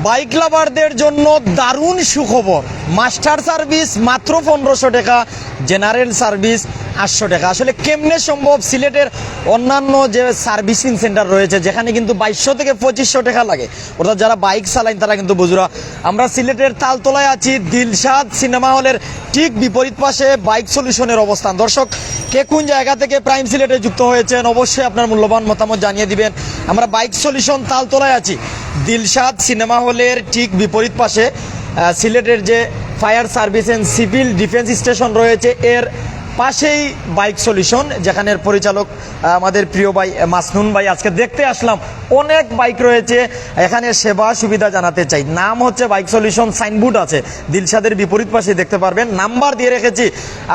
Bike লাভারদের জন্য দারুণ সুখবর, মাস্টার সার্ভিস মাত্র 1500 টাকা, জেনারেল সার্ভিস 800 টাকা। আসলে কেমনে সম্ভব? সিলেটের অন্যান্য যে সার্ভিসিং সেন্টার রয়েছে যেখানে কিন্তু 2200 থেকে 2500 টাকা লাগে, অর্থাৎ যারা বাইক চালান তারা কিন্তু বুঝরা। আমরা সিলেটের তালতলায় আছি, দিলশাদ সিনেমা হলের ঠিক বিপরীত পাশে বাইক সলিউশনের অবস্থান। দর্শক, কে কোন জায়গা থেকে প্রাইম সিলেটে যুক্ত হয়েছেন অবশ্যই আপনার মূল্যবান মতামত জানিয়ে দিবেন। আমরা বাইক সলিউশন তালতলায় আছি, দিলশাদ সিনেমা হলের ঠিক বিপরীত পাশে সিলেটের যে fire service and civil defence station রয়েছে এর পাশেই বাইক সলিউশন, যেখানের পরিচালক আমাদের প্রিয় ভাই মাসনুন ভাই। আজকে দেখতে আসলাম অনেক বাইক রয়েছে, এখানে সেবা সুবিধা জানাতে চাই। নাম হচ্ছে বাইক সলিউশন, সাইনবোর্ড আছে দিলশাদের বিপরীত পাশে দেখতে পারবেন, নাম্বার দিয়ে রেখেছি।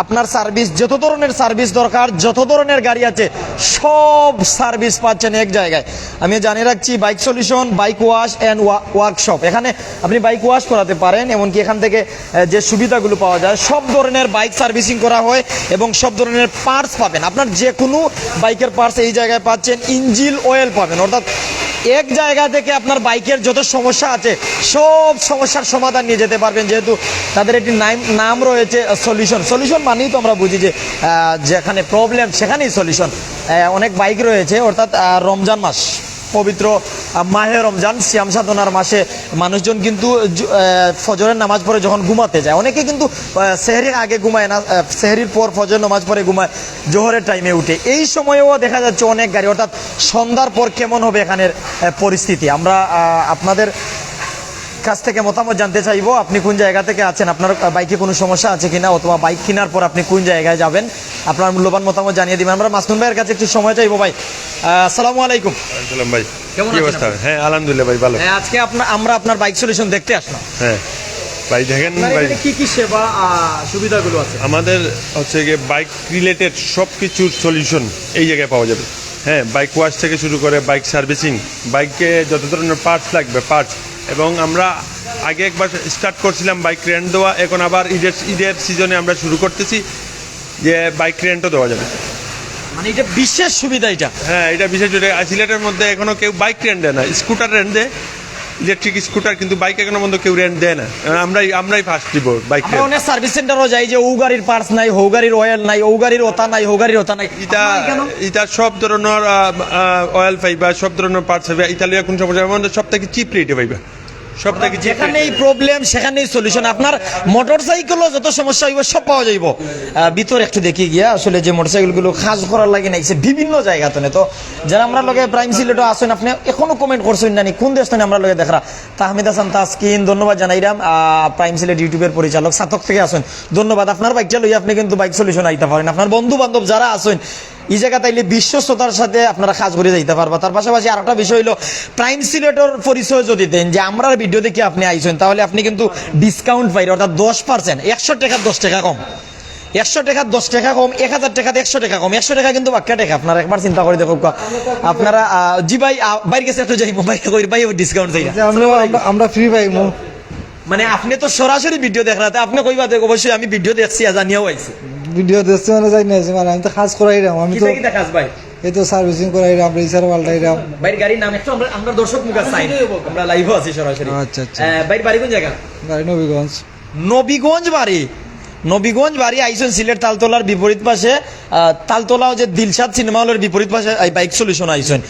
আপনার সার্ভিস, যত ধরনের সার্ভিস দরকার, যত ধরনের গাড়ি আছে সব সার্ভিস পাচ্ছেন এক জায়গায়। আমি জানিয়ে রাখছি bike solution bike wash and workshop, এখানে আপনি বাইক ওয়াশ করাতে পারেন, এমনকি এখান থেকে যে সুবিধাগুলো পাওয়া যায়, সব ধরনের বাইক সার্ভিসিং করা হয় এবং সব ধরনের পার্টস পাবেন। আপনার যে কোনো বাইকের পার্টস এই জায়গায় পাচ্ছেন, ইঞ্জিন অয়েল পাবেন, অর্থাৎ এক জায়গা থেকে আপনার বাইকের যত সমস্যা আছে সব সমস্যার সমাধান নিয়ে যেতে পারবেন। যেহেতু তাদের একটি নাম রয়েছে সলিউশন, সলিউশন মানেই তো আমরা বুঝি যে যেখানে প্রবলেম সেখানেই সলিউশন। অনেক বাইক রয়েছে, অর্থাৎ রমজান মাস, পবিত্র মাহে রমজান, সিয়াম সাধনার মাসে মানুষজন কিন্তু ফজরের নামাজ পড়ে যখন ঘুমাতে যায়, অনেকে কিন্তু সেহরির আগে ঘুমায় না, সেহরির পর ফজর নামাজ পড়ে ঘুমায়, জোহরের টাইমে উঠে। এই সময়েও দেখা যাচ্ছে অনেক গাড়ি, অর্থাৎ সন্ধ্যার পর কেমন হবে এখানের পরিস্থিতি। আমরা আপনাদের কাছ থেকে মতামত জানতে চাইবো, আপনি কোন জায়গা থেকে আছেন, আপনার বাইকে কোনো সমস্যা আছে কিনা, অথবা বাইক কেনার পর আপনি কোন জায়গায় যাবেন, আপনার মূল্যবান মতামত জানিয়ে দিবেন। আমরা মাসনুন ভাইয়ের কাছে একটু সময় চাইবো। ভাই আসসালামু আলাইকুম। ভাই কেমন কি অবস্থা? হ্যাঁ আলহামদুলিল্লাহ ভাই ভালো। আজকে আমরা আপনার বাইক সলিউশন দেখতে আসলাম। হ্যাঁ ভাই দেখেন ভাই, কি কি সেবা সুবিধাগুলো আছে আমাদের হচ্ছে গিয়ে বাইক রিলেটেড সব কিছুর সলিউশন এই জায়গায় পাওয়া যাবে। হ্যাঁ, বাইক ওয়াশ থেকে শুরু করে বাইক সার্ভিসিং, বাইকে যত ধরনের পার্টস লাগবে পার্টস, এবং আমরা আগে একবার স্টার্ট করছিলাম বাইক রেন্ট দেওয়া, এখন আবার ঈদের সিজনে আমরা শুরু করতেছি যে বাইক রেন্টও দেওয়া যাবে। মানে এটা বিশেষ সুবিধা এটা। হ্যাঁ, এটা বিশেষ সিলেটের মধ্যে এখনো কেউ বাইক রেন্ট দেয় না, স্কুটার রেন্ট দেয়, ইলেকট্রিক স্কুটার, কিন্তু বাইক এখনো পর্যন্ত কেউ রেন্ট দেয় না। আমরাই ফার্স্ট দিব বাইক। আমরা অনেক সার্ভিস সেন্টারও যাই যে ও গাড়ির পার্টস নাই, হৌ গাড়ির অয়েল নাই, ও গাড়ির ওতা নাই, হৌ গাড়ির ওতা নাই। এটা সব ধরনের অয়েল পাইবা, সব ধরনের পার্টস পাইবা, ইতালিয়া কোন সমস্যা সব থেকে চিপ রেটে পাইবা, সব থেকে যেখানেই প্রবলেম সেখানেই সলিউশন। আপনার মোটরসাইকেলও যত সমস্যা হইব সব পাওয়া যাইব। ভিতরে একটু দেখি গিয়া আসলে যে মোটরসাইকেলগুলো খাস করার লাগে নাইছে বিভিন্ন জায়গাতে। তো যারা আমরা লগে প্রাইম সিলেটও আসেন, আপনি এখনো কমেন্ট করছেন না কোন দেশ থেকে আমরা লগে দেখা তাহমিদ হাসান তাসকিন, ধন্যবাদ জানাইরাম। প্রাইম সিলেট ইউটিউবের পরিচালক সাতক থেকে আসেন, ধন্যবাদ। আপনার বাইকটা লইয়া আপনি কিন্তু বাইক সলিউশন আইতে পারেন, আপনার বন্ধু বান্ধব যারা আসেন এই জায়গা তাইলে বিশ্বস্ততার সাথে আপনারা কাজ করে যাইতে পারবা। তার পাশাপাশি আর একটা বিষয় হলো প্রাইম সিলেটের পরিচয় যদি দেন যে আমরা ভিডিও দেখে আপনি আইছেন, তাহলে আপনি কিন্তু ডিসকাউন্ট পাইবেন, অর্থাৎ 10%, 100 টাকার 10 টাকা কম, 100 টাকার 10 টাকা কম, 1000 টাকাতে 100 টাকা কম, 100 টাকা কিন্তু বাক্কা টাকা। আপনারা একবার চিন্তা করে দেখো আপনারা। জি ভাই, বাইরে গেছে একটু যাইব, ভাই ডিসকাউন্ট চাই, আমরা ফ্রি পাইবো। মানে আপনি তো সরাসরি ভিডিও দেখ রাতে, আপনি কইবা দেখ অবশ্যই আমি ভিডিও দেখছি, জানিয়েও আইছি। ভিডিও দেখছি মানে যাই না, মানে আমি তো কাজ করাইরাম, আমি তো কাজ ভাই এই তো সার্ভিসিং করাইরাম, রিসার পাল্টাইরাম। ভাই গাড়ির নাম একটু আমরা দর্শক মুখে চাই, আমরা লাইভও আছি সরাসরি। আচ্ছা আচ্ছা। ভাই বাড়ি কোন জায়গা? বাড়ি নবীগঞ্জ। নবীগঞ্জ বাড়ি, নবীগঞ্জ বাড়ি আইসেন সিলেট তালতলার বিপরীত পাশে, তালতলা যে দিলশাদ সিনেমা হলের বিপরীত পাশে বাইক সলিউশন আইসেন।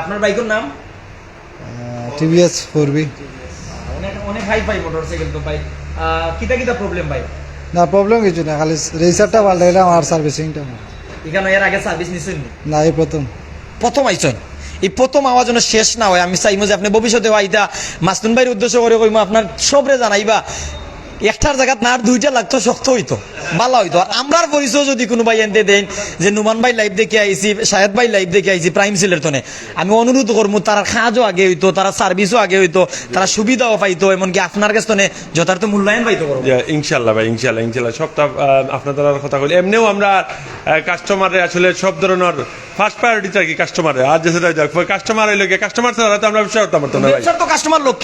আপনার বাইকের নাম? TVS 4B। অনেক হাই ফাই মোটরসাইকেল তো ভাই। কিটা প্রবলেম ভাই? না প্রবলেম কিছু না, খালি রিসারটা পাল্টাইরাম আর সার্ভিসিংটা। এখানে এর আগে সার্ভিস নিছেন না, এই প্রথম আইসেন। এই প্রথম আওয়াজ যেন শেষ না হয়, আমি চাইমো যে আপনি ভবিষ্যতে আইতা মাসনুন ভাইয়ের উদ্দেশ্য করে কইমো আপনার সবরে জানাইবা একটার জায়গা না আর দুইটা লাগতো, শক্ত হইতো, ভালো হইতো। আর আমরার পরিচয় যদি কোনো ভাই এনতে দেন যে নুমান ভাই লাইভ দেখে আইছি, শাহেদ ভাই লাইভ দেখে আইছি প্রাইম সিলের তনে, আমি অনুরোধ করবো তারা কাজও আগে হইতো, তারা সার্ভিসও আগে হইতো, তারা সুবিধাও পাইতো, এমনকি আপনার কাছ থেকে যথার্থ মূল্যায়ন পাইতো। ইনশাল্লাহ ভাই, ইনশাল্লাহ সবটা আপনাদের কথা বলি। এমনিও আমরা কাস্টমারে আসলে সব ধরনের ফার্স্ট প্রায়োরিটি থাকি কাস্টমারে। আর যেটা কাস্টমার হইলে কাস্টমার ছাড়া তো আমরা ব্যবসা করতে পারতাম না ভাই। কাস্টমার লোক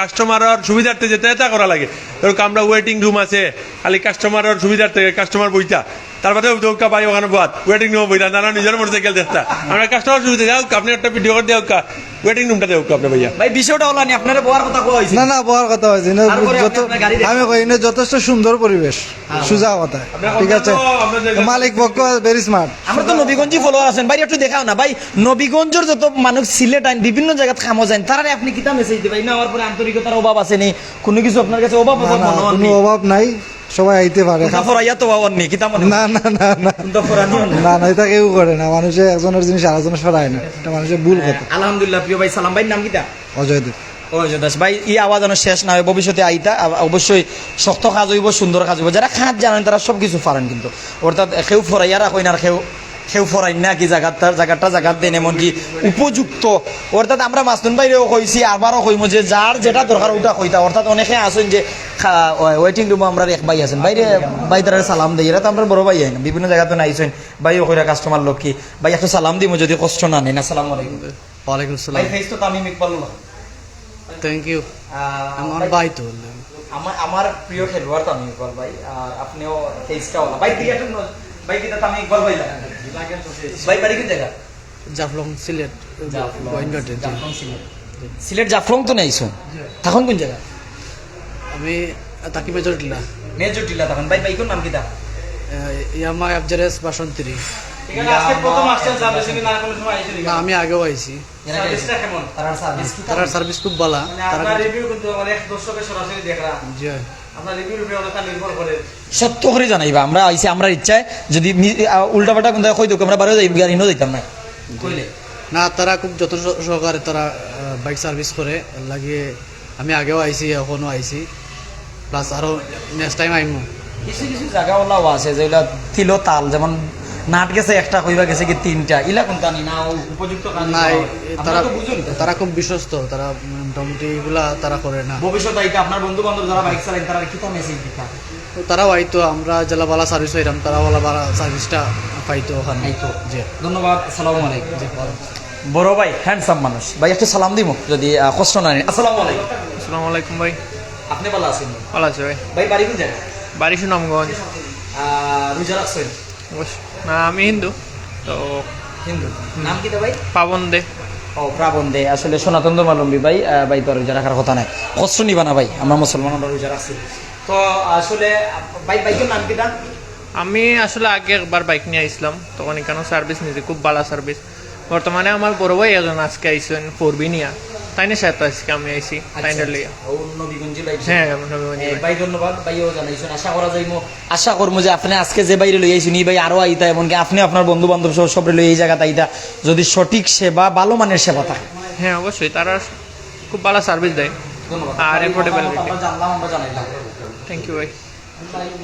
কাস্টমারের সুবিধার্থে যেতে এটা করা লাগে। ধরো আমরা ওয়েটিং রুম আছে, খালি কাস্টমারের সুবিধার্থে কাস্টমার বইটা তারপরে দৌকা ভাই ওখানে বাদ ওয়েটিং রুম বইরা নানা নিজের মোটরসাইকেল দেখতা আমরা কাস্টমার সুবিধা যাও আপনি একটা ভিডিও করে দেও ওয়েটিং রুমটা দেও আপনার ভাইয়া ভাই বিষয়টা হলো নি আপনারা বলার কথা কই হইছে না বলার কথা হয়েছে তারপরে আপনি আপনার গাড়ি দেখেন। আমি কই এনে যথেষ্ট সুন্দর পরিবেশ সুজা কথা ঠিক আছে মালিক পক্ষ ভেরি স্মার্ট আমরা তো নবীগঞ্জই ফলোয়ার আছেন ভাই একটু দেখাও না ভাই নবীগঞ্জের যত মানুষ সিলেট আইন বিভিন্ন জায়গায় খামো যান তারা আপনি কিতা মেসেজ দিবেন না আমার পরে আন্তরিকতার অভাব আছে নি কোনো কিছু আপনার কাছে অভাব না অভাব না মনে হয় কোনো অভাব নাই সবাই আইতে পারে না ফরাইয়া তো বাবার নেই কিতা মনে না না না না কোনটা ফরানি না না এটা কেউ করে না মানুষে একজনের জিনিস আরেকজনের সরায় না এটা মানুষের ভুল কথা আলহামদুলিল্লাহ প্রিয় ভাই সালাম ভাই নাম কিতা অজয় দেব অজয় দাস ভাই এই আওয়াজ যেন শেষ না হয় ভবিষ্যতে আইতা অবশ্যই শক্ত কাজ হইব সুন্দর কাজ হইব যারা খাত জানেন তারা সব কিছু পারেন কিন্তু অর্থাৎ কেউ ফরাইয়া রাখেন আর কেউ ফরাই না কি জায়গাটা দেন এমনকি উপযুক্ত অর্থাৎ আমরা মাসুন ভাইরেও কইছি আবারও কইম যে যার যেটা দরকার ওটা কইতা অর্থাৎ অনেকে আছেন যে ওয়েটিং রুমে আমরা এক ভাই আছেন ভাই তারা সালাম দেয় এরা তো আমরা বড় ভাই না বিভিন্ন জায়গাতে আইছেন ভাই কইরা কাস্টমার লোক কি ভাই একটা সালাম দিব যদি কষ্ট না নেন আসসালামু আলাইকুম ওয়ালাইকুম ভাই সালাম ফেস তো তামিম ইকবাল থ্যাংক ইউ আমার ভাই, ভাই তো আমার প্রিয় খেলোয়াড় তামিম ইকবাল ভাই আর আপনিও ফেসটা ওলা ভাই দিকে একটু ভাই কিটা তামিম ইকবাল ভাই লাগে ভাই বাড়ি কোন জায়গা জাফলং সিলেট গোয়েন্দাটে সিলেট জাফলং তো নাইছো তখন কোন জায়গা আমি তাকি মেজরিটিলা মেজর টিলা তখন ভাই কোন নাম কিটা ইয়ামা এফজেরেস বাসন্তী এখানে আজকে প্রথম আসছেন সার্ভিসিং না কোনো সময় আইছেন না আমি আগেও আইছি সার্ভিসটা কেমন তার সার্ভিস কি তার সার্ভিস খুব ভালো তারা আপনার রিভিউ কিন্তু অনেক দর্শকের সরাসরি দেখা জি আপনার রিভিউর উপরে অনেকটা নির্ভর করে সত্য করে জানাইবা আমরা আইছি আমরা ইচ্ছায় যদি উল্টাপাল্টা কোন কই দোক আমরা বারো যাই গাড়ি নো দিতাম না কইলে না তারা খুব যত্ন সহকারে তারা বাইক সার্ভিস করে লাগিয়ে আমি আগেও আইছি এখনো আইছি প্লাস আরো নেক্সট টাইম আইমু কিছু জায়গা ওলাও আছে যেগুলা তিলো তাল যেমন নাট গেছে একটা কইবা গেছে কি তিনটা ইলা কোনটা নি না উপযুক্ত কাজ নাই তারা তো বুঝুন তারা খুব বিশ্বস্ত তারা মোটামুটি এগুলা তারা করে না ভবিষ্যতে আইতা আপনার বন্ধু বান্ধব যারা বাইক চালান তারা কি তো মেসেজ দিতা তো তারাও আইতো আমরা জেলা বালা সার্ভিস হইলাম তারা বালা সার্ভিসটা পাইতো ওখানে আইতো। জি ধন্যবাদ আসসালামু আলাইকুম বড় ভাই হ্যান্ডসাম মানুষ ভাই একটা সালাম দিব যদি কষ্ট না নেন আসসালামু আলাইকুম আসসালামু আলাইকুম ভাই আপনি ভালো আছেন ভালো আছে ভাই ভাই বাড়ি কোন জায়গা বাড়ি সুনামগঞ্জ রোজা রাখছেন না আমি হিন্দু তো হিন্দু নাম কি তো ভাই পাবন দে ও প্রাবণ দে আসলে সনাতন ধর্মাবলম্বী ভাই ভাই তো আর রোজা রাখার কথা নাই কষ্ট নিবা না ভাই আমরা মুসলমান আমরা রোজা রাখছি তো আসলে বাইকের নাম কি আমি আসলে আগে একবার বাইক নিয়ে আইছিলাম তখন এখানে সার্ভিস নিয়েছি খুব ভালো সার্ভিস বর্তমানে আমার বড় ভাই একজন আজকে আইসেন 4B নিয়া তাই না সাথে আজকে আমি আইসি তাইনের লিয়া নবীগঞ্জে বাইক হ্যাঁ নবীগঞ্জ ভাই। ভাই ধন্যবাদ ভাইও জানাইছেন আশা করা যাইমো আশা করবো যে আপনি আজকে যে বাইরে লই আইছেন এই ভাই আরো আইতা এমনকি আপনি আপনার বন্ধু বান্ধব সহ সব লই এই জায়গাতে আইতা যদি সঠিক সেবা ভালো মানের সেবা থাকে হ্যাঁ অবশ্যই তারা খুব ভালো সার্ভিস দেয় ধন্যবাদ আর affordable আমরা জানলাম আমরা জানাইলাম থ্যাংক ইউ ভাই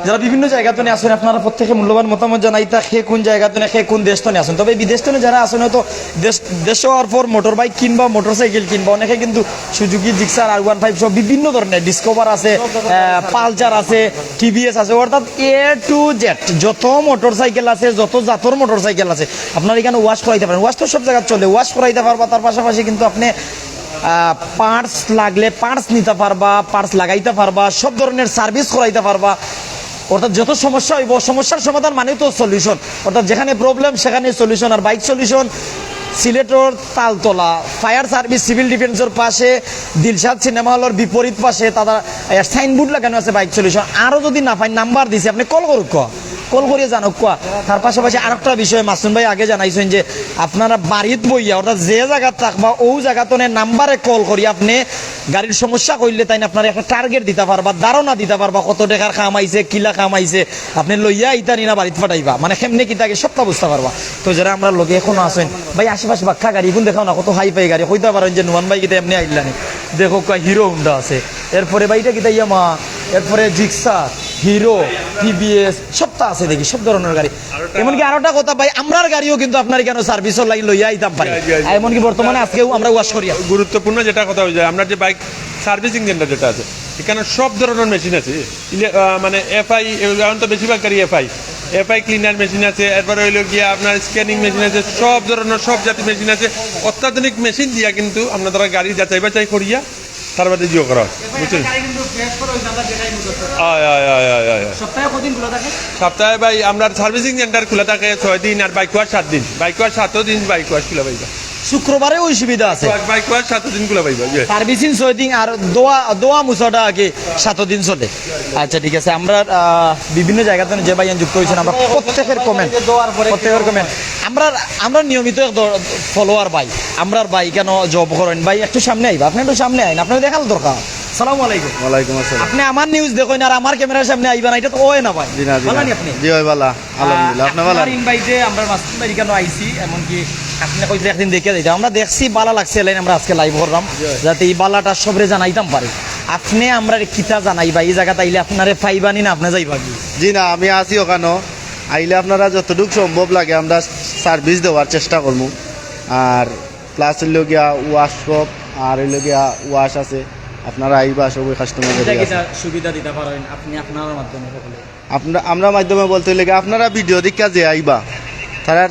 যারা বিভিন্ন জায়গাতে আসেন আপনারা প্রত্যেকে মূল্যবান মতামত জানাইতা সে কোন জায়গাতে সে কোন দেশ তো আসেন তবে বিদেশ তো যারা আসেন হয়তো দেশ হওয়ার পর মোটর বাইক কিনবা মোটরসাইকেল কিনবা অনেকে কিন্তু সুজুকি জিক্সার R15 সব বিভিন্ন ধরনের ডিসকভার আছে পালচার আছে TVS আছে অর্থাৎ A to Z যত মোটরসাইকেল আছে যত জাতর মোটরসাইকেল আছে আপনারা এখানে ওয়াশ করাইতে পারেন ওয়াশ তো সব জায়গায় চলে ওয়াশ করাইতে পারবা তার পাশাপাশি কিন্তু আপনি পার্টস লাগলে পার্টস নিতে পারবা পার্টস লাগাইতে পারবা সব ধরনের সার্ভিস করাইতে পারবা অর্থাৎ যত সমস্যা হইব সমস্যার সমাধান মানে তো সলিউশন অর্থাৎ যেখানে প্রবলেম সেখানে সলিউশন আর বাইক সলিউশন সিলেটর তালতলা ফায়ার সার্ভিস সিভিল ডিফেন্সের পাশে দিলশাদ সিনেমা হলের বিপরীত পাশে তারা সাইনবোর্ড লাগানো আছে বাইক সলিউশন আরও যদি না পাই নাম্বার দিছে আপনি কল করুক কল করিয়ে জানুক কোয়া তার পাশাপাশি আরেকটা বিষয় মাসুম ভাই আগে জানাইছেন যে আপনারা বাড়িত বইয়া অর্থাৎ যে জায়গা থাকবা ও জায়গাতনে নাম্বারে কল করি আপনি গাড়ির সমস্যা করলে তাই আপনার একটা টার্গেট দিতে পারবা ধারণা দিতে পারবা কত টাকার কাম আইছে কিলা কাম আইছে আপনি লইয়া ইতানি না বাড়িতে পাঠাইবা মানে কেমনে কি তাকে সবটা বুঝতে পারবা তো যারা আমরা লগে এখনো আছেন ভাই আশেপাশে বাক্কা গাড়ি এখন দেখাও না কত হাই ফাই গাড়ি হইতে পারেন যে নুমান ভাই কিতা এমনি আইলানি দেখো হিরো হুন্ডা আছে এরপরে ভাইটা কিতা ইয়ামা এরপরে জিক্সার হিরো TVS সবটা আছে দেখি সব ধরনের গাড়ি এমনকি আরেকটা কথা ভাই আমরার গাড়িও কিন্তু আপনার কেন সার্ভিসের লাইন লইয়া আইতাম পারি এমনকি বর্তমানে আজকেও আমরা ওয়াশ করি গুরুত্বপূর্ণ যেটা কথা হয়ে যায় আমরা যে বাইক সার্ভিসিং সেন্টার যেটা আছে এখানে সব ধরনের মেশিন আছে মানে FI এখন তো বেশিরভাগ গাড়ি FI ক্লিনার মেশিন আছে এরপরে হইলো গিয়া আপনার স্ক্যানিং মেশিন আছে সব ধরনের সব জাতীয় মেশিন আছে অত্যাধুনিক মেশিন দিয়া কিন্তু আপনারা গাড়ি যাচাই বাছাই করিয়া তার বাদে জিও করা হয় বুঝছেন আয় আয় আয় আয় আয় আয়। সপ্তাহে কদিন খোলা থাকে? সপ্তাহে ভাই আমরা সার্ভিসিং সেন্টার খোলা থাকে 6 দিন আর বাইক ওয়াশ 7 দিন, বাইক ওয়াশ 7 দিন, বাইক ওয়াশ খোলা পাইবা, শুক্রবারে ওই সুবিধা আছে, বাইক ওয়াশ 7 দিন খোলা পাইবা। সার্ভিসিং 6 দিন আর দোয়া মুছাটা আগে 7 দিন চলে। আচ্ছা ঠিক আছে, আমরা বিভিন্ন জায়গা থেকে যে ভাইয়ান যুক্ত হয়েছেন আমরা প্রত্যেকের কমেন্ট আমরা নিয়মিত ফলোয়ার ভাই, আমরার ভাই কেন জব করেন ভাই, একটু সামনে আইবা, আপনি একটু সামনে আইন, আপনার দেখাল দরকার। সালামু আলাইকুম। ওয়ালাইকুম আসসালাম। আপনি আমার নিউজ দেখেন আর আমার ক্যামেরার সামনে আইবা না, এটা তো ওই না ভাই। জি না, ভালো নি আপনি? জি ভাই ভালো, আলহামদুলিল্লাহ। আপনি ভালো? আপনার ইনভাইটে আমরা মাসুদ ভাই কেন আইছি, এমনকি আপনি কইতে একদিন দেখে দিতাম, আমরা দেখছি বালা লাগছে লাইন, আমরা আজকে লাইভ করলাম যাতে এই বালাটা সবরে জানাইতাম পারি। আপনি আমরা কিতা জানাইবা এই জায়গাতে আইলে আপনারে পাইবানি না আপনি যাইবা কি? জি না, আমি আছি ওখানে, আইলে আপনারা যতটুকু সম্ভব লাগে আমরা সার্ভিস দেওয়ার চেষ্টা করবো। আর প্লাস হইল গিয়া ওয়াশশপ আর হইল গিয়া ওয়াশ আছে, আপনারা আইবা সবাই কাস্টমার। সুবিধা দিতে পারেন আপনি আপনার মাধ্যমে সকলে। আমরা মাধ্যমে বলতে হইলে গিয়া আপনারা ভিডিও দেখা যে আইবা, তারা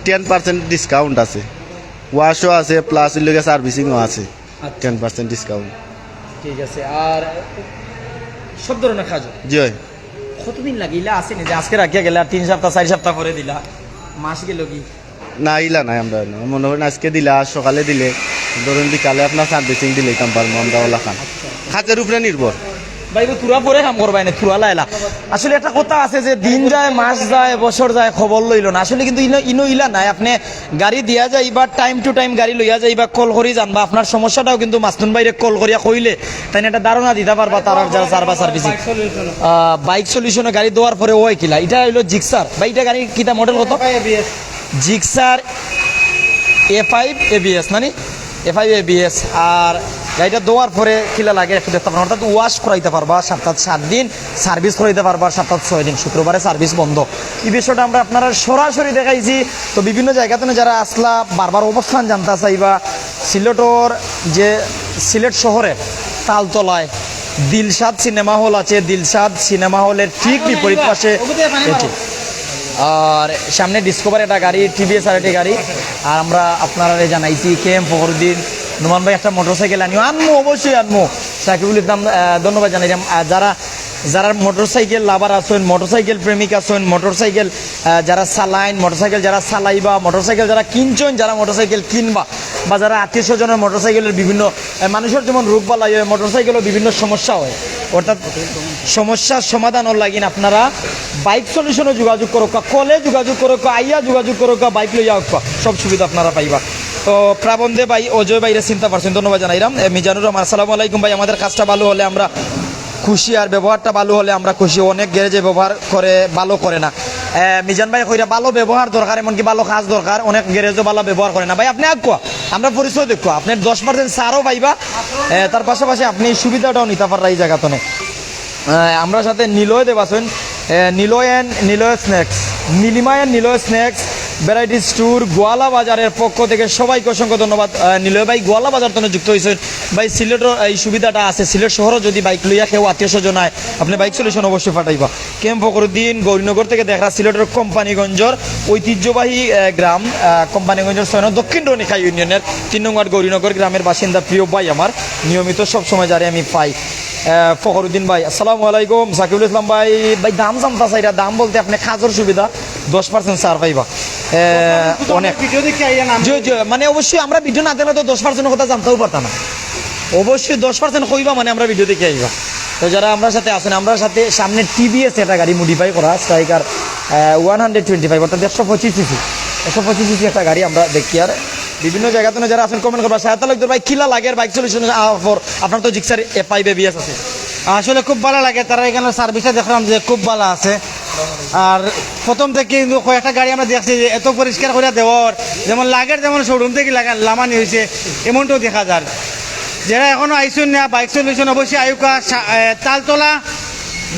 10% ডিসকাউন্ট আছে, ওয়াশও আছে, প্লাস হইল গিয়া সার্ভিসিংও আছে, 10% ডিসকাউন্ট। ঠিক আছে, আর সব ধরনের কাজ জি হয়। কতদিন লাগিলা আসেনি যে আজকে রাখিয়া গেলে আর 3 সপ্তাহ 4 সপ্তাহ পরে দিলা, মাস গেল কি? না আইলা নাই, আমরা মনে করেন আজকে দিলে আর সকালে দিলে ধরুন বিকালে আপনার সার্ভিসিং দিলে কাম পারবো আমরা ওলা খান, খাতের উপরে নির্ভর। ভাই তুরা পরে কাম করবাই না, তুরা লাইলা। আসলে একটা কথা আছে যে দিন যায়, মাস যায়, বছর যায়, খবর লইল না। আসলে কিন্তু ইনো ইলা নাই, আপনি গাড়ি দিয়া যায় বা টাইম টু টাইম গাড়ি লইয়া যাই বা কল করি জানবা, আপনার সমস্যাটাও কিন্তু মাস্তুন বাইরে কল করিয়া কইলে তাই একটা ধারণা দিতে পারবা তার যারা সার্ভিস সার্ভিসিং বাইক সলিউশনে গাড়ি দেওয়ার পরে ওই কিলা। এটা হইলো জিক্সার ভাই, এটা গাড়ি কিতা মডেল কত? জিক্সার A5 ABS নানি, A5 ABS। আর গাড়িটা দেওয়ার পরে কিলা লাগে একটু দেখতে পারবেন, অর্থাৎ ওয়াশ করাইতে পারবা সপ্তাহ 7 দিন, সার্ভিস করাইতে পারবা সপ্তাহ 6 দিন, শুক্রবারে সার্ভিস বন্ধ। এই বিষয়টা আমরা আপনারা সরাসরি দেখাইছি। তো বিভিন্ন জায়গাতে যারা আসলা বারবার অবস্থান জানতে চাইবা, সিলেটর যে সিলেট শহরে তালতলায় দিলশাদ সিনেমা হল আছে, দিলশাদ সিনেমা হলের ঠিক বিপরীত পাশে এটি। আর সামনে ডিসকভার একটা গাড়ি, টিভিএস আর একটি গাড়ি। আর আমরা আপনারা জানাইছি KM ফখরুদ্দিন নোমান ভাই একটা মোটরসাইকেল আনমু, অবশ্যই আনমু। সাকিবুল ইসলাম ধন্যবাদ জানাইলাম। যারা মোটরসাইকেল লাভার আছেন, মোটরসাইকেল প্রেমিক আছেন, মোটরসাইকেল যারা চালাইন, মোটরসাইকেল যারা চালাইবা, মোটরসাইকেল যারা কিনছেন, যারা মোটরসাইকেল কিনবা, বা যারা আত্মীয় স্বজনের মোটরসাইকেলের বিভিন্ন মানুষের যেমন রোগ বালাই হয়, মোটরসাইকেলও বিভিন্ন সমস্যা হয়, অর্থাৎ সমস্যার সমাধানও লাগিন আপনারা বাইক সলিউশনে যোগাযোগ করো, কলে যোগাযোগ করো, আইয়া যোগাযোগ করো, বাইক লইয়া সব সুবিধা আপনারা পাইবা। তো প্রাবন্ধে ভাই, অজয় ভাইরা চিন্তা পারছেন, ধন্যবাদ জানাইলাম। মিজানুর রহমান আসসালামু আলাইকুম ভাই, আমাদের কাজটা ভালো হলে আমরা খুশি, আর ব্যবহারটা ভালো হলে আমরা খুশি। অনেক গ্যারেজে ব্যবহার করে ভালো করে না। মিজান ভাই কইরা ভালো ব্যবহার দরকার, এমনকি ভালো কাজ দরকার, অনেক গ্যারেজও ভালো ব্যবহার করে না। ভাই আপনি আগুয়া, আমরা পরিচয় দেখো, আপনার 10% ছাড়ও পাইবা, তার পাশাপাশি আপনি সুবিধাটাও নিতে পাররা এই জায়গাতে। আমরা সাথে নিলয় দেবাছেন, Niloy snacks, Nilima and Niloy snacks variety store Goala বাজারের পক্ষ থেকে সবাইকে অসংখ্য ধন্যবাদ। নিলয় ভাই গোয়ালা বাজার তো যুক্ত হয়েছেন ভাই, সিলেটের এই সুবিধাটা আছে, সিলেট শহরও যদি বাইক লইয়া কেউ আত্মীয় স্বজন হয় আপনি বাইক সলিউশন অবশ্যই পাঠাইবা। KM ফখরুদ্দিন গৌরীনগর থেকে দেখা, সিলেটের কোম্পানিগঞ্জের ঐতিহ্যবাহী গ্রাম, কোম্পানিগঞ্জের 6 নং দক্ষিণ রনিখা ইউনিয়নের 3 নং ওয়ার্ড গৌরীনগর গ্রামের বাসিন্দা প্রিয় ভাই আমার, নিয়মিত সবসময় যারে আমি পাই। ফখরুদ্দিন ভাই আসসালামু আলাইকুম। সাকিবুল ইসলাম ভাই, দাম জানতা চাইরা, দাম বলতে আপনি খাজর সুবিধা 10% ছাড় পাইবা। অনেক মানে অবশ্যই আমরা ভিডিও না দেখলে তো 10% কথা জানতেও পারতাম না, অবশ্যই 10% কইবা মানে আমরা ভিডিও দেখে আইবা। তো যারা আমরা সাথে আছেন, আমরা সাথে সামনে TVS একটা গাড়ি মডিফাই করা স্ট্রাইকার 125, অর্থাৎ 125cc একটা গাড়ি আমরা দেখি। আর বিভিন্ন জায়গাতে যারা আছেন কমেন্ট করবা, সাহায্য লাগবে ভাই কিলা লাগে বাইক সলিউশন আপনার তো জিক্সার A5 ABS আছে, আসলে খুব ভালো লাগে, তারা এখানে সার্ভিসটা দেখলাম যে খুব ভালো আছে। আর প্রথম থেকে কিন্তু কয়েকটা গাড়ি আমরা দেখছি যে এত পরিষ্কার করে দেওয়ার, যেমন লাগের যেমন শোরুম থেকে লামানি হয়েছে এমনটাও দেখা যায়। যারা এখনও আইসুন না বাইক সলিউশন অবশ্যই আয়ুকা, তালতলা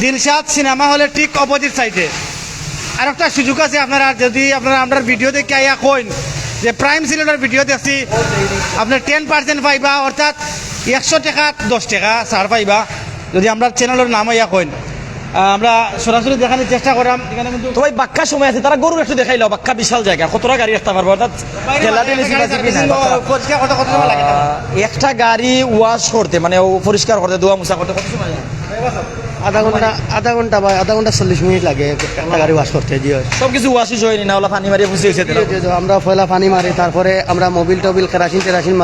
দিলশাদ সিনেমা হলের ঠিক অপোজিট সাইডে। আর একটা সুযোগ আছে, আপনারা যদি আপনারা আপনার ভিডিও দেখে আইয়া কইন যে প্রাইম সিলেটের ভিডিও দেখছি, আপনার 10% পাইবা, অর্থাৎ 100 টাকা 10 টাকা ছাড় পাইবা যদি আমরা চ্যানেলের নাম ইয়া কইন। আমরা সরাসরি দেখানোর চেষ্টা করলাম এখানে, কিন্তু তো ভাই বাক্কা সময় আছে, তারা গরুর একটু দেখাইলো, বাক্কা বিশাল জায়গা, কতটা গাড়ি রাখতে পারবো, অর্থাৎ একটা গাড়ি ওয়াশ করতে মানে পরিষ্কার করতে, ধোয়া মুছা করতে কত সময় যায়? আধা ঘন্টা 40 মিনিট লাগে একটা গাড়ি ওয়াশ করতে জি হয়। সব কিছু ওয়াশিস হয়নি না ওলা পানি মারিয়ে ফুসি হয়েছে আমরা পয়লা পানি মারি, তারপরে আমরা মোবিল টোবিল কেরাসিন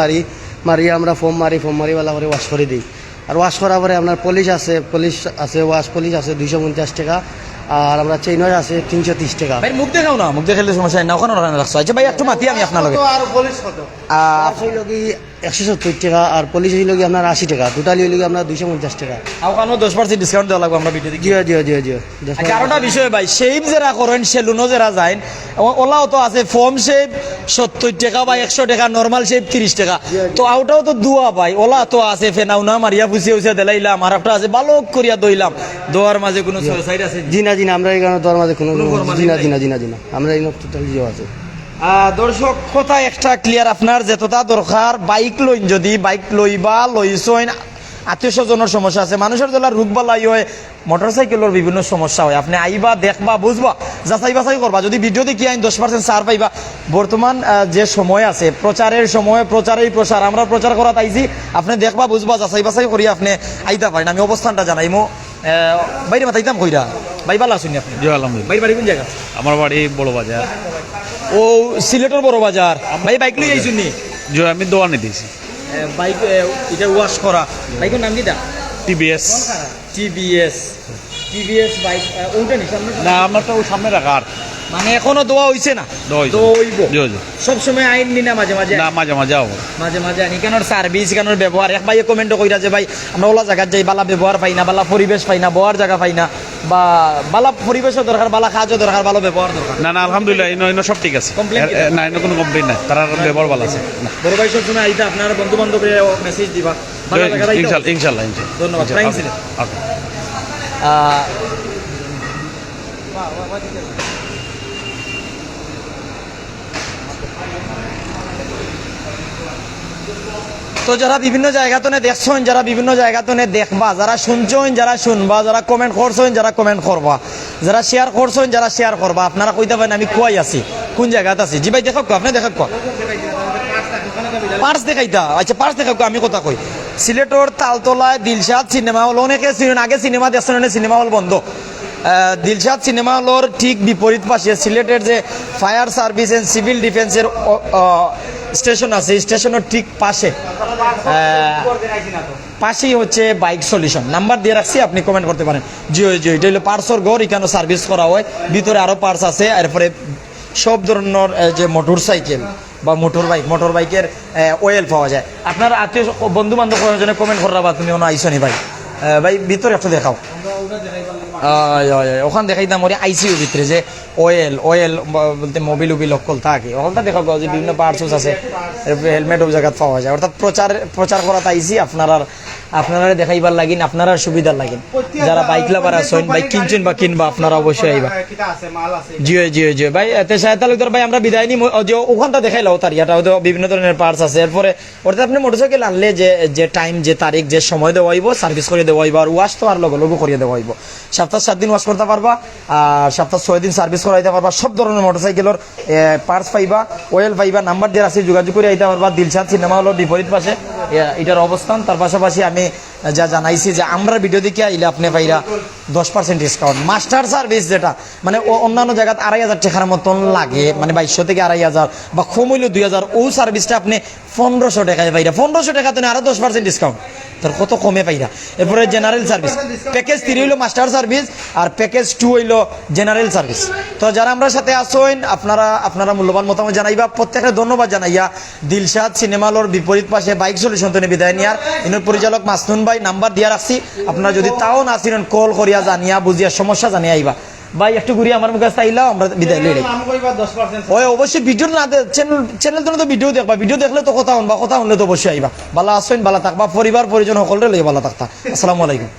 মারি আমরা ফোম মারি বেলা করে ওয়াশ করে দিই। আর ওয়াশ করার পরে আপনার পুলিশ আছে ওয়াশ পুলিশ আছে 250 টাকা, আর আমরা চেইন ওয়াশ আছে 330 টাকা। ভাই মুখ দেখাও না, মুখ দেখালে সমস্যা নাই না, ওখানে রাখা রাখছো। আচ্ছা ভাই একটু মাতি আমি আপনার লগে আর পুলিশ কত? আর সেই লোক 170 টাকা, আর পুলিশ হইল কি আপনার 80 টাকা, টোটালি হইল কি আপনার 250 টাকা। ওখানেও 10% ডিসকাউন্ট দেওয়া লাগবে আমরা ভিডিও দেখি। জি। আচ্ছা আরেকটা বিষয় ভাই, শেভ যারা করেন সেলুনও যারা যায় ওলাও তো আছে ফোম শেভ 70 টাকা বা 100 টাকা, নর্মাল শেভ 30 টাকা। তো আউটাও তো দুয়া ভাই, ওলা তো আছে ফেনাউনা মারিয়া ফুসিয়া দিলাইলাম, আর একটা আছে ভালো করিয়া দইলাম, দোয়ার মাঝে কোনো সাইড আছে? জি না আমরা এখানে তোর মাঝে কোনো জি না আমরা এখানে টোটাল জিও আছে। দর্শক কথা একটা ক্লিয়ার, আপনার যেতটা দরকার বাইক লইন, যদি বাইক লইবা লইছইন, আত্মীয় স্বজনের সমস্যা আছে, মানুষের জেলা রোগ বালাই হয়, মোটরসাইকেলের বিভিন্ন সমস্যা হয়, আপনি আইবা দেখবা বুঝবা যাচাই বাছাই করবা, যদি ভিডিও দেখি আইন 10% ছাড় পাইবা। বর্তমান যে সময় আছে প্রচারের সময়, প্রচারেই প্রসার, আমরা প্রচার করা তাইছি, আপনি দেখবা বুঝবা যাচাই বাছাই করি আপনি আইতা পারেন। আমি অবস্থানটা জানাইমো বাইরে মাতাইতাম কইরা ভাই ভালো আসুন আপনি? জি আলহামদুলিল্লাহ। ভাই বাড়ি কোন জায়গা? আমার বাড়ি বড় বাজার। ও সিলেটের বড় বাজার। ভাই বাইক লই আইছুন নি? জি আমি দোয়ানে দিয়েছি বাইক এটা ওয়াশ করা, বাইকের নাম কিটা? টিবিএস। টিভিএস বাইক ওটা নি সামনে? না আমার তো সামনে রাখা আর মানে এখনো দোয়া হইছে না? দোয়া হইছে। দইব জি জি। সব সময় আইন নি না? মাঝে মাঝে না মাঝে মাঝে আও মাঝে আনি কেন সার্ভিস কেন ব্যবহার? এক ভাইয়ে কমেন্ট কইরা যে ভাই আমরা ওলা জায়গা যাই, বালা ব্যবহার পাই না, বালা পরিবেশ পাই না, বহার জায়গা পাই না, বা বালা পরিবেশও দরকার, বালা কাজও দরকার, ভালো ব্যবহার দরকার। না আলহামদুলিল্লাহ ইনো সব ঠিক আছে। Complaint কি? না ইনো কোনো কমপ্লেইন নাই, তার ব্যবহার ভালো আছে। না বড় ভাই সব সময় আইতা আপনার বন্ধু বান্ধবের মেসেজ দিবা, ভালো জায়গা আইতা। ইনশাআল্লাহ। ধন্যবাদ। থ্যাঙ্কস। ওকে। তো যারা বিভিন্ন জায়গাতে দেখছেন, যারা বিভিন্ন জায়গাতে দেখবা, যারা শুনছেন, যারা শুনবা, যারা কমেন্ট করছেন, যারা কমেন্ট করবা, যারা শেয়ার করছেন, যারা শেয়ার করবা, আপনারা কইতে পারেন আমি কুয়াই আছি, কোন জায়গাতে আছি। জি ভাই দেখাক, আপনি দেখাক, পার্স দেখাইতা। আচ্ছা পার্স দেখাক, আমি কথা কই সিলেটর তালতলায় দিলশাদ সিনেমা হল, অনেকে আগে সিনেমা দেখছেন, সিনেমা হল বন্ধ। দিলশাদ সিনেমা হলর ঠিক বিপরীত পাশে সিলেটের যে ফায়ার সার্ভিস এন্ড সিভিল ডিফেন্সের স্টেশন আছে, স্টেশনের ঠিক পাশেই হচ্ছে বাইক সলিউশন। নাম্বার দিয়ে রাখছি, আপনি কমেন্ট করতে পারেন। জি এটা হলো পার্সর ঘর, এখানে সার্ভিস করা হয়, ভিতরে আরো পার্স আছে, এরপরে সব ধরনের যে মোটর সাইকেল বা মোটর বাইকের অয়েল পাওয়া যায়। আপনার আত্মীয় বন্ধু বান্ধব জন্য কমেন্ট করা, তুমি ওনা আইসনি ভাই, ভাই ভিতরে একটু দেখাও। ওখান দেখাইতাম ওরে আইসিউ ভিতরে যে অয়েল বলতে মোবিল উবিল অকল থাকে, ওখানটা দেখা যে বিভিন্ন পার্টস আছে, হেলমেট জায়গা পাওয়া যায়। অর্থাৎ প্রচার করা তাইছি আপনারা দেখাইবার লাগিন, আপনারা সুবিধার লাগিন। যারা বাইক লাভার আছেন, বাইক কিনছেন বা কিনবা, আপনারা অবশ্যই আইবা। জি ভাই এতে সাহেতালুকদার ভাই আমরা বিদায় নিই। ওখানটা দেখাইলাও তার ইয়াটা বিভিন্ন ধরনের পার্টস আছে। এরপরে অর্থাৎ আপনি মোটরসাইকেল আনলে যে টাইম, যে তারিখ, যে সময় দেওয়া হইব, সার্ভিস করে দেওয়া হইব, আর ওয়াশ তো আর লগে করিয়ে দেওয়া হইব। সপ্তাহে 7 দিন ওয়াশ করতে পারবা, আর সপ্তাহে 6 দিন সার্ভিস করাইতে পারবা। সব ধরনের মোটরসাইকেলের পার্টস পাইবা, অয়েল পাইবা। নাম্বার দিয়ে আছে, যোগাযোগ করে আইতে পারবা। দিলশাদ সিনেমা হলের বিপরীত পাশে এটার অবস্থান। তার পাশাপাশি আমি যা জানাইছি যে আমরা ভিডিও দেখে আইলে আপনি পাইরা 10% ডিসকাউন্ট। মাস্টার সার্ভিস যেটা মানে অন্যান্য জায়গায় 2,500 টাকার মতন লাগে, মানে 2200 থেকে 2,500 বা কম হইলে 2,000, ও সার্ভিসটা আপনি 1500 টাকায় পাইরা। 1500 টাকাতে আরো 10% ডিসকাউন্ট, তার কত কমে পাইরা। এরপরে জেনারেল সার্ভিস, প্যাকেজ 3 হইলো মাস্টার সার্ভিস, আর প্যাকেজ 2 হইলো জেনারেল সার্ভিস। তো যারা আমরা সাথে আসেন, আপনারা মূল্যবান মতামত জানাইবা। প্রত্যেকটা ধন্যবাদ জানাইয়া দিলশাদ সিনেমা হলের বিপরীত পাশে বাইক সলিউশন থেকে বিদায় নিয়ার ইনোর পরিচালক মাসনুন ভাই নাম্বার দিয়া রাখছি। আপনারা যদি তাও না চিনেন, কল করিয়া জানিয়া বুঝিয়া সমস্যা জানিয়ে আইবা। ভাই একটু ঘুরিয়ে আমার মুখে আইলাও, আমরা বিদায় লই। ওই অবশ্যই ভিডিও না চ্যানেল তো ভিডিও দেখবা, ভিডিও দেখলে তো কথা শুনবা, কথা শুনলে তো অবশ্যই আইবা। ভালো আসেন, ভালো থাকবা, পরিবার পরিজন সকলরে লইয়া ভালো থাকতা। আসসালামু আলাইকুম।